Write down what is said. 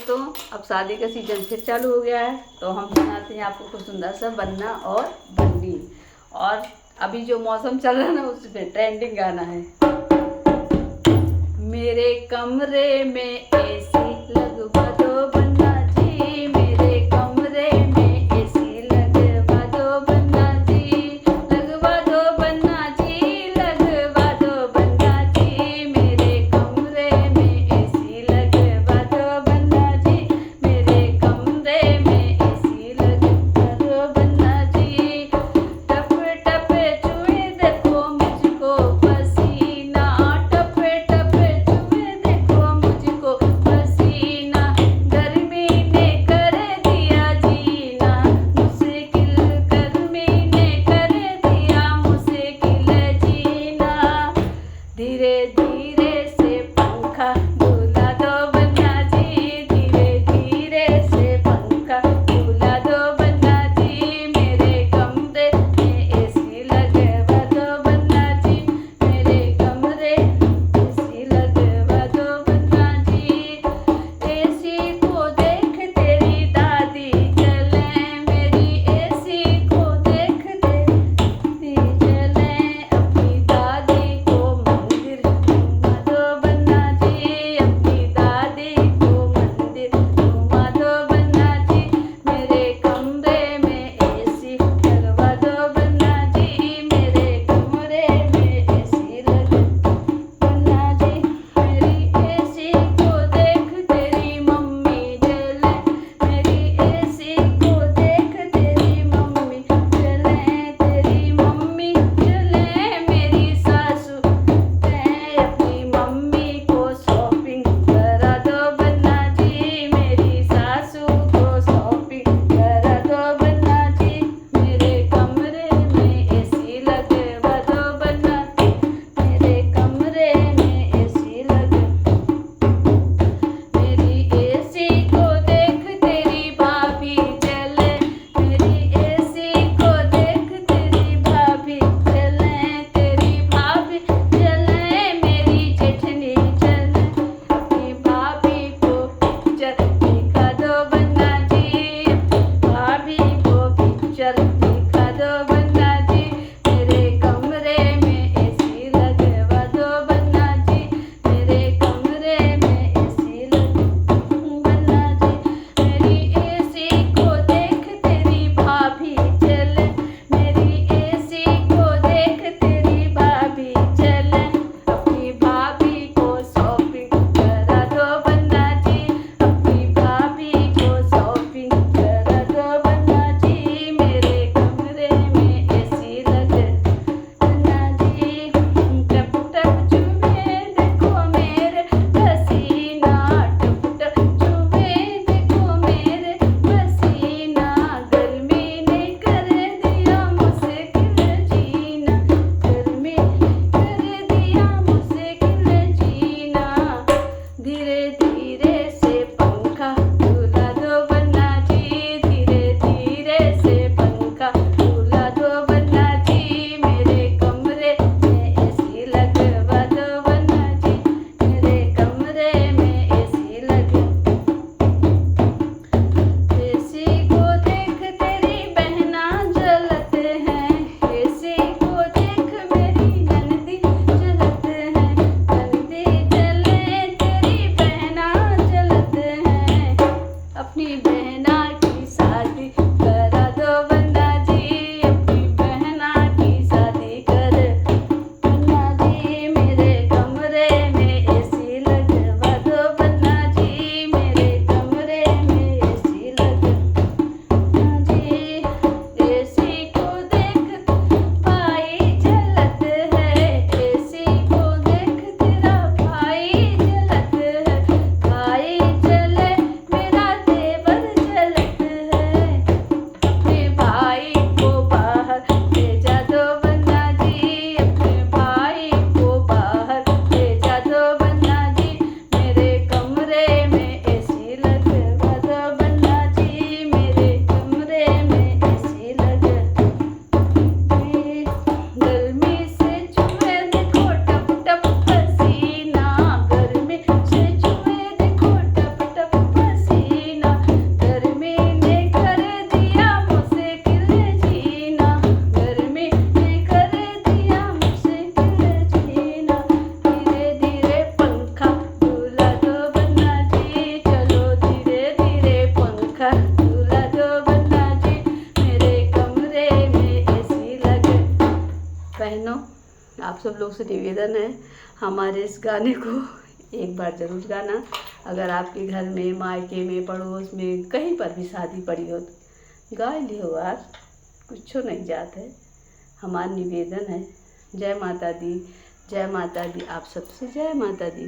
दोस्तों, अब शादी का सीजन फिर चालू हो गया है, तो हम सुनाते हैं आपको कुछ सुंदर सा बन्ना और बन्नी। और अभी जो मौसम चल रहा है ना, उसमें ट्रेंडिंग गाना है। मेरे कमरे में एसी लगवा दो बन्ना जी, मेरे कमरे में एसी लगवा दो बन्ना जी, लगवा दो बन्ना जी, लगवा दो बन्ना जी, मेरे कमरे में एसी लगवा दो बन्ना जी, मेरे कमरे में एसी लगवा दो बन्ना जी। टप टप चुए देखो मुझको पसीना, टप टप चुए देखो मुझको पसीना, गर्मी ने कर दिया जीना मुश्किल, गर्मी ने कर दिया मुश्किल जीना। धीरे धीरे से पंखा डुला दो बन्ना जी, धीरे धीरे से पंखा डुला दो बन्ना जी, मेरे कमरे में एसी लगवा दो बन्ना जी, मेरे कमरे एसी लगवा दो बन्ना जी। एसी को देख तेरी दादी चले, मेरी एसी को देख तेरी चले, अपनी दादी को मंदिर घुमा दो बन्ना जी, अपनी दादी को मंदिर घुमा दो बन्ना जी, मेरे कमरे में एसी लगवा दो बन्ना जी, मेरे कमरे में एसी लगवा बन्ना जी। मेरी एसी को देख तेरी मम्मी जले, मेरी एसी को देख तेरी मम्मी जले, तेरी मम्मी जले, मेरी सासू मैं अपनी मम्मी को शॉपिंग करा दो बन्ना जी, मेरी सासू को शॉपिंग करा दो बन्ना जी, मेरे कमरे में एसी लगवा दो बन्ना जी, मेरे कमरे में एसी लगवा। मेरी एसी को देख तेरी भाभी जले, मेरी एसी को देख तेरी भाभी जले, तेरी भाभी जले, मेरी जेठनी जले, अपनी भाभी को पिक्चर दिखा दो बन्ना जी, भाभी को पिक्चर दिखा दो बन्ना जी, मेरे कमरे में एसी लगवा दो बन्ना जी, मेरे कमरे में एसी लगवा बन्ना जी। मेरी एसी को देख तेरी भाभी चले, मेरी एसी को देख तेरी भाभी चले, अपनी भाभी को शॉपिंग करा दो बन्ना जी, अपनी भाभी को शॉपिंग करा दो बन्ना जी, मेरे कमरे में एसी लगे बन्ना जी। टप टप चुभे देखो मेरे पसीना, टप टप चुभे देखो मेरे पसीना, गर्मी ने कर दिया मुश्किल जीना, गर्मी कर दिया मुश्किल जीना। धीरे धीरे से पंखा डुला दो बन्ना जी, धीरे धीरे से पंखा डुला दो बन्ना जी, मेरे कमरे में एसी लगवा दो बन्ना जी, मेरे कमरे में एसी लगवा। एसी को देख तेरी बहना जलते हैं, एसी को देख मेरी ननदी जलते हैं, ननदी जले तेरी बहना जलते हैं, बहनों, आप सब लोग से निवेदन है हमारे इस गाने को एक बार ज़रूर गाना। अगर आपके घर में, मायके में, पड़ोस में, कहीं पर भी शादी पड़ी हो तो गा लियो यार, कुछ नहीं जात है। हमारा निवेदन है। जय माता दी, जय माता दी, आप सबसे जय माता दी।